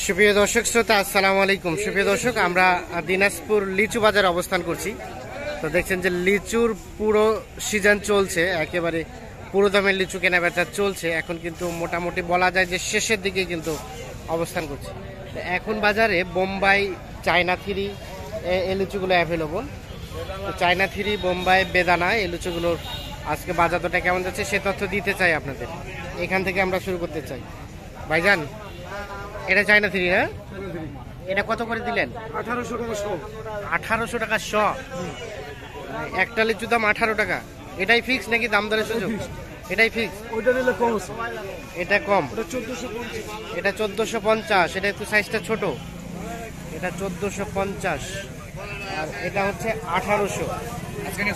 সুপ্রিয় দর্শক শ্রোতা, আসসালামু আলাইকুম। সুপ্রিয় দর্শক, আমরা দিনাজপুর লিচু বাজারে অবস্থান করছি। তো দেখছেন যে লিচুর পুরো সিজন চলছে, একেবারে পুরো দামের লিচু কেনা বেচা চলছে। এখন কিন্তু মোটামুটি বলা যায় যে শেষের দিকে কিন্তু অবস্থান করছে। এখন বাজারে বোম্বাই, চায়না থ্রি এই লিচুগুলো অ্যাভেলেবল। চায়না থ্রি, বোম্বাই, বেদানা এই লিচুগুলোর আজকে বাজার দরটা কেমন যাচ্ছে সে তথ্য দিতে চাই আপনাদের। এখান থেকে আমরা শুরু করতে চাই। ভাইজান, এটা চায়না থ্রি না? এটা কত করে দিলেন? 1800 টাকা শো। 1800 টাকা শ। একটা লিচুর দাম 18 টাকা। এটাই ফিক্স নাকি দাম দরের সুযোগ? এটাই ফিক্স। ওইটা নিলে কম আছে। এটা কম। ওটা 1450। এটা 1450। এটা একটু সাইজটা ছোট। এটা 1450 আর এটা হচ্ছে 1800। দেখছেন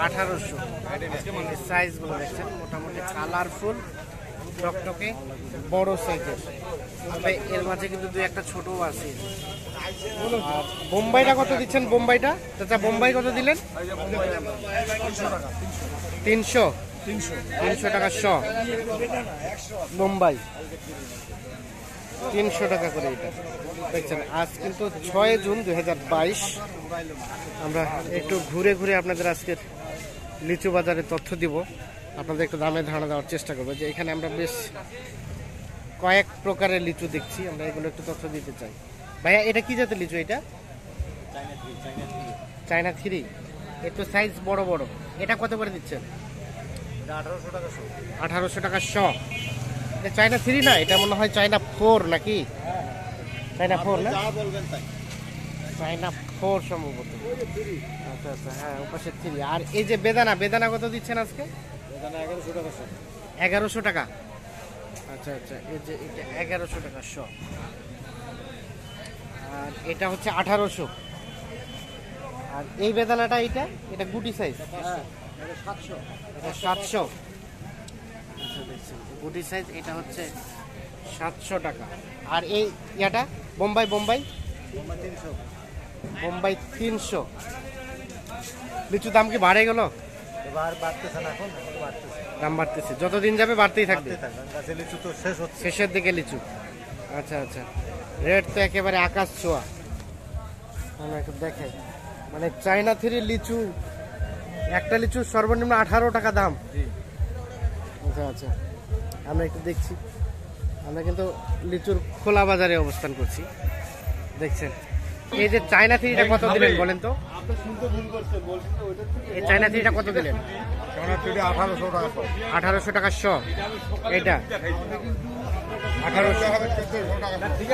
1800 সাইজগুলো দেখছেন, মোটামুটি কালারফুল, টকটকে, বড় সাইজের। তবে এর মাঝে কিন্তু দুই একটা ছোটও আছে। আর বোম্বাইটা কত দিচ্ছেন? বোম্বাইটা চাচা, বোম্বাই কত দিলেন? 300 টাকা শ। বোম্বাই 300 টাকা করে এটা দেখছেন। আজ কিন্তু 6 জুন 2022। আমরা একটু ঘুরে ঘুরে আপনাদের আজকের লিচু বাজারের তথ্য দিব, আপনাদের একটু দামে ধারণা দেওয়ার চেষ্টা করবো। যে এখানে আমরা বেশ কয়েক প্রকারের লিচু দেখছি, আমরা এগুলো একটু তথ্য দিতে চাই। ভাইয়া, এটা কি জাতের লিচু? এটা চায়না থ্রি। একটু সাইজ বড় বড়। এটা কত করে দিচ্ছেন? 1800 টাকা শ। এটা চায়না থ্রি না, এটা মনে হয় চায়না ফোর নাকি? চায়না ফোর না? চায়না ফোর সম্ভবত। আচ্ছা আচ্ছা, হ্যাঁ, ওপাশে থ্রি। আর এই যে বেদানা, বেদানা কত দিচ্ছেন আজকে? 1100 টাকা শো। 1100 টাকা। আচ্ছা আচ্ছা, এই যে এটা 1100 টাকা শ। আর এটা হচ্ছে 1800। আর এই বেদানাটা, এটা গুটি সাইজ। এটা 700। এটা 700। গুটি সাইজ, এটা হচ্ছে 700 টাকা। আর এই ইয়াটা বোম্বাই, বোম্বাই 300। বোম্বাই 300। লিচুর দাম কি বাড়ে গেল? এবার বাড়তেছে না, এখন বাড়তেছে। দাম বাড়তেছে, যতদিন যাবে বাড়তেই থাকবে। গাছে লিচু তো শেষ হচ্ছে। শেষের দিকে লিচু। আচ্ছা আচ্ছা, রেট তো একেবারে আকাশ ছোঁয়া। আমরা একটু দেখাই, মানে চায়না থ্রি লিচু, একটা লিচু সর্বনিম্ন 18 টাকা দাম। আচ্ছা আচ্ছা, আমরা একটু দেখছি। আমরা কিন্তু লিচুর খোলা বাজারে অবস্থান করছি, দেখছেন। এই যে চায়না থ্রিটা কত দিলেন বলেন তো? এই চায়না থ্রিটা কত দিলেন? 1800 টাকা শ। এটা 1800।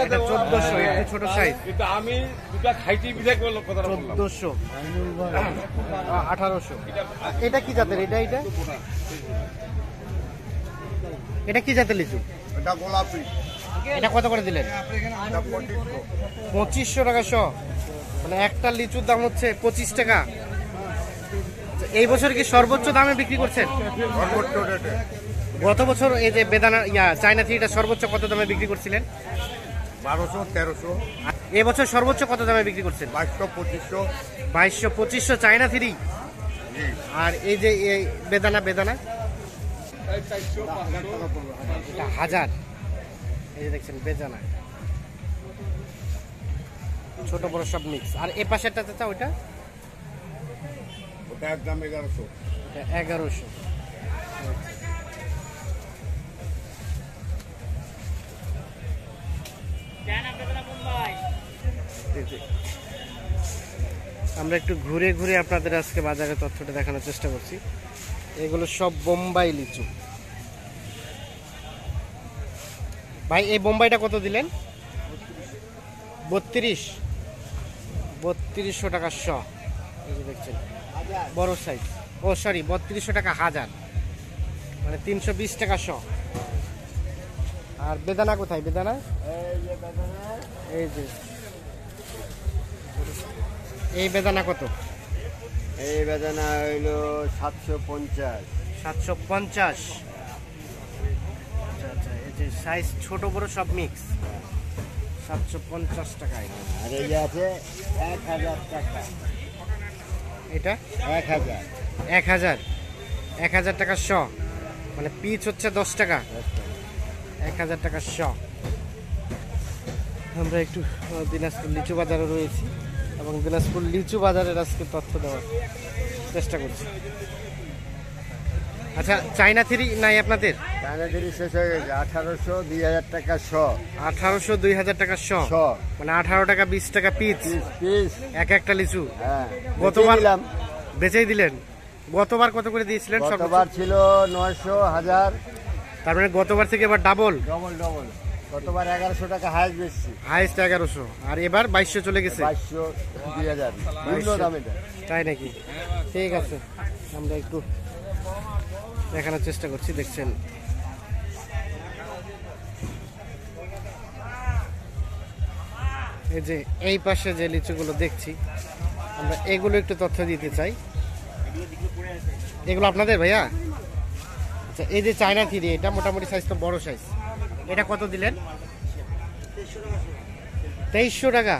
এটা 1400, একটু ছোট সাইজ। আমি দুটা খাইতে বিদায় করলো কথা 1400, 1800। এটা কি জাতের? এটা কি জাতের লিচু? এটা গোলাপি। এটা কত করে দিলেন? 2500 টাকা শ। মানে একটা লিচুর দাম হচ্ছে 25 টাকা। এই বছর কি সর্বোচ্চ দামে বিক্রি করছেন? গত বছর এই যে বেদানা চায়না থ্রিটা সর্বোচ্চ কত দামে বিক্রি করছিলেন? 1200, 1300। এবছর সর্বোচ্চ কত দামে বিক্রি করছেন? 2200, 2500। 2200, 2500 চায়না থ্রি। আর এই যে বেদানা, এটা 1000। এই যে দেখছেন বেদানা, ছোট বড় সব মিক্স। আর এ পাশেরটা চাচা, ওইটা ওটা একদম 1100। 1100। আমরা একটু ঘুরে ঘুরে আপনাদের আজকে বাজারের তথ্যটা দেখানোর চেষ্টা করছি। এগুলো সব বোম্বাই লিচু। ভাই, এই বোম্বাইটা কত দিলেন? 3200 টাকা শ। এই যে দেখছেন বড় সাইজ। ও সরি, 3200 টাকা হাজার, মানে 320 টাকা শ। আর বেদানা কোথায়? বেদানা এই যে, এই বেদানা কত? এই বেদানা হইলো 750। 750। আচ্ছা আচ্ছা, এই যে সাইজ ছোট বড় সব মিক্স, 750 টাকা। আর এই আছে 1000 টাকা। এটা 1000। 1000 টাকা শ। মানে পিচ হচ্ছে 10 টাকা, 1000 টাকা শ। আমরা একটু দিনাজপুর লিচু বাজারে রয়েছি এবং দিনাজপুর লিচু বাজারের আজকে তথ্য দেওয়ার চেষ্টা করছি। আচ্ছা, চাইনা থ্রি নাই আপনাদের? চায়না থ্রি শেষ হয়ে গেছে, 1800, 2000 টাকা শ। 1800, 2000 টাকা শ, শ। মানে 18 টাকা 20 টাকা পিচ পিস। একটা লিচু। হ্যাঁ, গতবার দিলাম। বেচেই দিলেন। গতবার কত করে দিয়েছিলেন? গতবার ছিল 900, 1000। তার মানে গতবার থেকে এবার ডাবল। ডবল। গতবার 1100 টাকা হাইস্ট বেশি, হাইস্ট 1100, আর এবার 2200 চলে গেছে। 2200, 2000 বিভিন্ন দাম এটা। তাই নাকি? ঠিক আছে, আমরা একটু দেখানোর চেষ্টা করছি। দেখছেন এই যে এই পাশে যে লিচুগুলো দেখছি, আমরা এগুলো একটু তথ্য দিতে চাই। এগুলো আপনাদের ভাইয়া? আচ্ছা, এই যে চায়না থ্রি, এটা মোটামুটি সাইজ তো বড় সাইজ। এটা কত দিলেন? 2300 টাকা,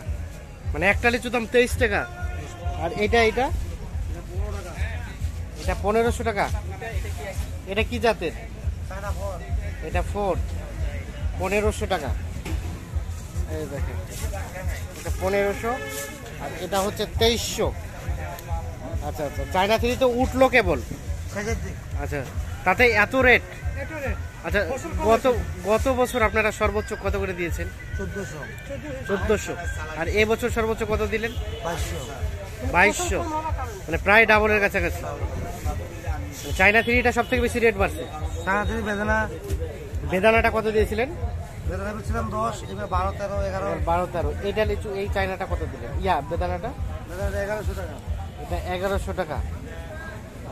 মানে একটা লিচু দাম 23 টাকা। আর এটা 1500 টাকা। এটা কি জাতের? এটা ফোর, 1500 টাকা। এই দেখেন, এটা 1500 আর এটা হচ্ছে 2300। আচ্ছা, চায়না থ্রি তো উঠলো কেবল। আচ্ছা, তাতে এত রেট? আচ্ছা, গত বছর আপনারা সর্বোচ্চ কত করে দিয়েছেন? 1400। আর এবছর সর্বোচ্চ কত দিলেন? 2200, মানে প্রায় ডাবলের কাছাকাছি। চায়না থ্রিটা সব থেকে বেশি রেট বাড়ছে। বেদানাটা কত দিয়েছিলেন? 10, এবার 12, 13, 11। 12, 13। এটা লিচু, এই চায়নাটা কত দিলেন? বেদানাটা 1100 টাকা। এটা 1100 টাকা।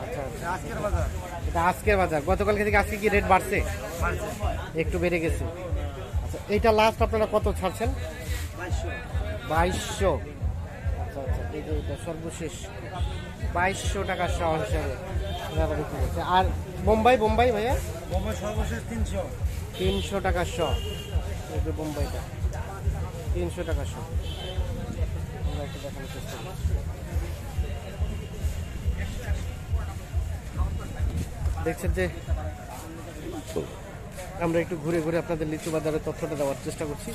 আচ্ছা, আজকের বাজার। এটা আজকের বাজার। গতকালকে থেকে আজকে কি রেট বাড়ছে? একটু বেড়ে গেছে। আচ্ছা, এইটা লাস্ট আপনারা কত ছাড়ছেন? 2200। আচ্ছা, এই যে এটা সর্বশেষ 2200 টাকা শ হিসাবে এনারা বিক্রি করছে। আর বোম্বাই ভাইয়া? বোম্বাই সর্বশেষ 300। 300 টাকা শ। এই যে বোম্বাইটা 300 টাকা শ। আমরা একটু দেখানোর চেষ্টা করছি। দেখছেন যে আমরা একটু ঘুরে ঘুরে আপনাদের লিচু বাজারের তথ্যটা দেওয়ার চেষ্টা করছি।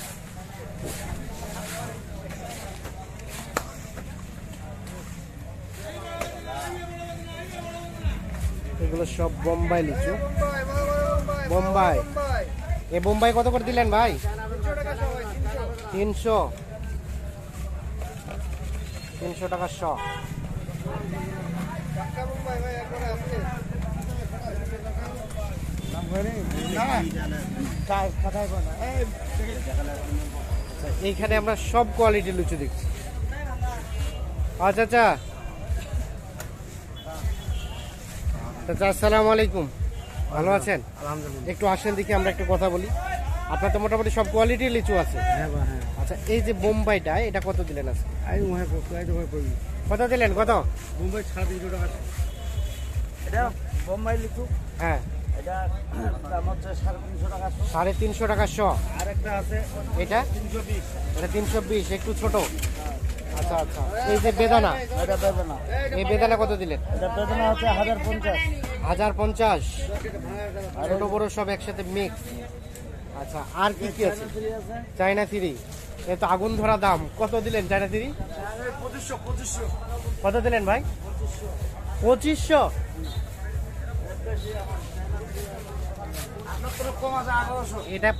এগুলো সব বোম্বাই লিচু। বোম্বাই, এই বোম্বাই কত করে দিলেন ভাই? 300 টাকা শ। এইখানে আমরা সব কোয়ালিটির লিচু দেখছি। আচ্ছা আসসালামু আলাইকুম, ভালো আছেন? আলহামদুলিল্লাহ। একটু আসেন দেখি, আমরা একটু কথা বলি। আপনার তো মোটামুটি সব কোয়ালিটির লিচু আছে। হ্যাঁ। আচ্ছা, এই যে বোম্বাইটা, এটা কত দিলেন আজকে? কত দিলেন? কত? মুম্বাই 350 টাকা। এটা বোম্বাই লিচু। হ্যাঁ, এটা দাম হচ্ছে 350 টাকা। 350 টাকা শ। আরেকটা আছে, এটা 320। এটা 320, একটু ছোট। আচ্ছা, এই যে বেদানা, এটা বেদানা। এই বেদানা কত দিলেন? এটা বেদানা হচ্ছে 1050। 1050, ছোট বড় সব একসাথে মিক্স। আচ্ছা, আর কি আছে? চায়না থ্রি, এ তো আগুন ধরা দাম। কত দিলেন চায়না থ্রি? 2500। কত দিলেন ভাই? 2500। কম আছে 1800। এটা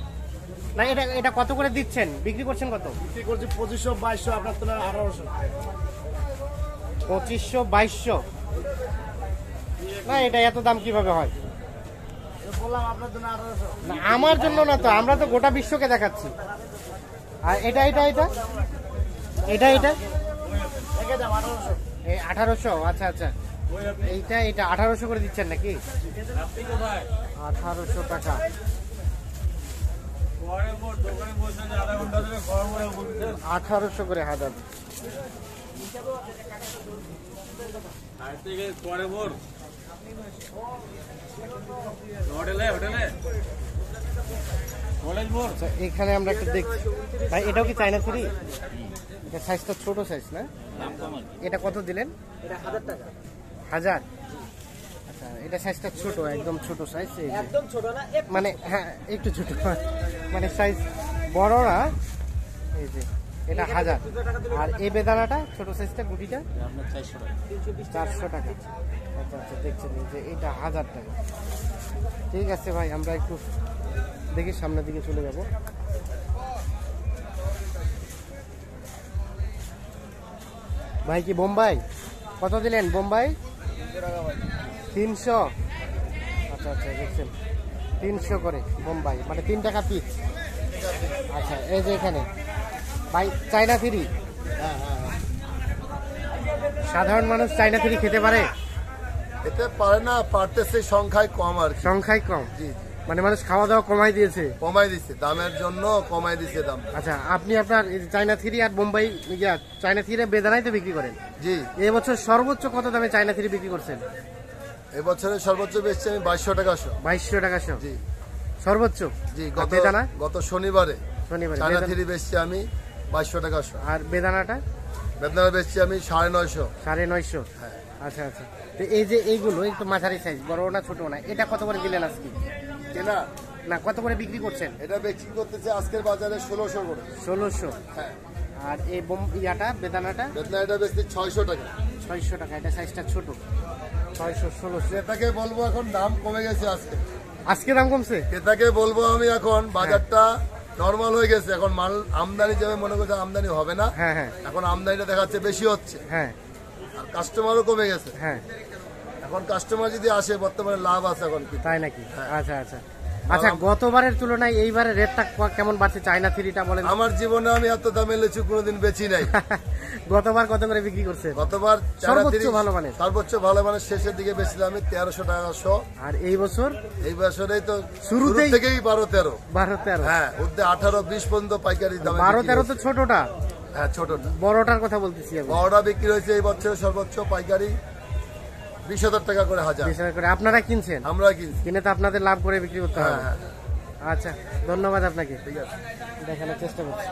না, এটা কত করে দিচ্ছেন, বিক্রি করছেন কত? বিক্রি করছি 2500, 2200। আপনার তো 1800। 2500, 2200। না, এটা এত দাম কিভাবে হয়? বললাম আপনার জন্য 1800। না, আমার জন্য না তো, আমরা তো গোটা বিশ্বকে দেখাচ্ছি। আর এটা একে দাম 1800। এই 1800। আচ্ছা, এইটা 1800 করে দিচ্ছেন নাকি? 1800 টাকা। 1800 করে হাজার। আচ্ছা, এখানে আমরা একটা দেখছি ভাই, এটাও কি চায়না থ্রি? এটা সাইজটা ছোট সাইজ না? এটা কত দিলেন? এটা 1000 টাকা। 1000। আচ্ছা, এটা সাইজটা ছোট, একদম ছোট সাইজ। একদম ছোট না, মানে হ্যাঁ একটু ছোট, মানে সাইজ বড় না। এই যে এটা 1000। আর এই বেদানাটা ছোট সাইজটা গুটিটা আপনার 400 টাকা। 400 টাকা। আচ্ছা আচ্ছা, দেখছেন এই যে এটা 1000 টাকা। ঠিক আছে ভাই, আমরা একটু দেখি সামনের দিকে চলে যাব। ভাই কি বোম্বাই কত দিলেন? বোম্বাই 300। আচ্ছা আচ্ছা, দেখছেন 300 করে বোম্বাই, মানে 3 টাকা পিস। আচ্ছা, এই যে এখানে ভাই চায়না থ্রি। সাধারণ মানুষ চায়না থ্রি খেতে পারে? এতে পারে না, পারতেছে সংখ্যায় কম আর কি। সংখ্যায় কম, জি মানে মানুষ খাওয়া দাওয়া কমাই দিয়েছে। কমাই দিচ্ছে, দামের জন্য কমাই দিচ্ছে দাম। আচ্ছা, আপনি আপনার এই যে চায়না থ্রি আর বোম্বাই চায়না থ্রি বেদানাই তো বিক্রি করেন। জি, এবছর সর্বোচ্চ কত দামে চায়না থ্রি বিক্রি করছেন? এবছরে সর্বোচ্চ বেচছি আমি 2200 টাকা শো। 2200 টাকা শো জি সর্বোচ্চ। জি, আর বেদানা? গত শনিবারে শনিবার চায়না থ্রি বেচছি আমি 2200 টাকা শো। আর বেদানাটা বেদনা বেচছি আমি 950। 950। হ্যাঁ। আচ্ছা আচ্ছা, তো এই যে এইগুলো একটু মাঝারি সাইজ, বড় না ছোট না, এটা কত করে দিলেন আজকে? কেনা না, কত করে বিক্রি করছেন? এটা বিক্রি করতেছে আজকের বাজারে 1600 করে। 1600। হ্যাঁ, আর এই ইয়াটা বেদানাটা বেদনা এটা বেচছি 600 টাকা। 600 টাকা। এটা সাইজটা ছোট, 600 1600। ক্রেতাকে বলবো এখন দাম কমে গেছে আজকে। আজকে দাম কমছে? ক্রেতাকে বলবো আমি এখন বাজারটা নরমাল হয়ে গেছে। এখন মাল আমদানি যাবে, মনে করছে আমদানি হবে না। হ্যাঁ হ্যাঁ এখন আমদানিটা দেখাচ্ছে বেশি হচ্ছে, হ্যাঁ আর কাস্টমারও কমে গেছে। হ্যাঁ। এখন কাস্টমার যদি আসে, বর্তমানে লাভ আছে এখন কি। তাই নাকি? আচ্ছা আচ্ছা আচ্ছা, গতবারের তুলনায় এইবারে রেটটা কেমন বাড়ছে চায়না থ্রিটা বলেন? আমার জীবনে আমি এত দামে লিচু কোনোদিন বেচি নাই। গতবার কত করে বিক্রি করছেন? গতবার সর্বোচ্চ ভালো মানের? সর্বোচ্চ ভালো মানের শেষের দিকে বেচছিলাম আমি 1300 টাকা শো। আর এই বছর? এই বছরেই তো শুরুতেই থেকেই 12-13। 12-13। হ্যাঁ, উঠতে 18-20 পর্যন্ত পাইকারি দামে 12-13 তো ছোটটা, হ্যাঁ ছোটটা। বড়টার কথা বলতেছি আমি। বড়টা বিক্রি হয়েছে এই বছর সর্বোচ্চ পাইকারি 20,000 টাকা করে হাজার। 20,000 করে আপনারা কিনছেন? আমরা কিনছি। কিনে তো আপনাদের লাভ করে বিক্রি করতে হবে। হ্যাঁ, আচ্ছা, ধন্যবাদ আপনাকে, ঠিক আছে। দেখানোর চেষ্টা করছি।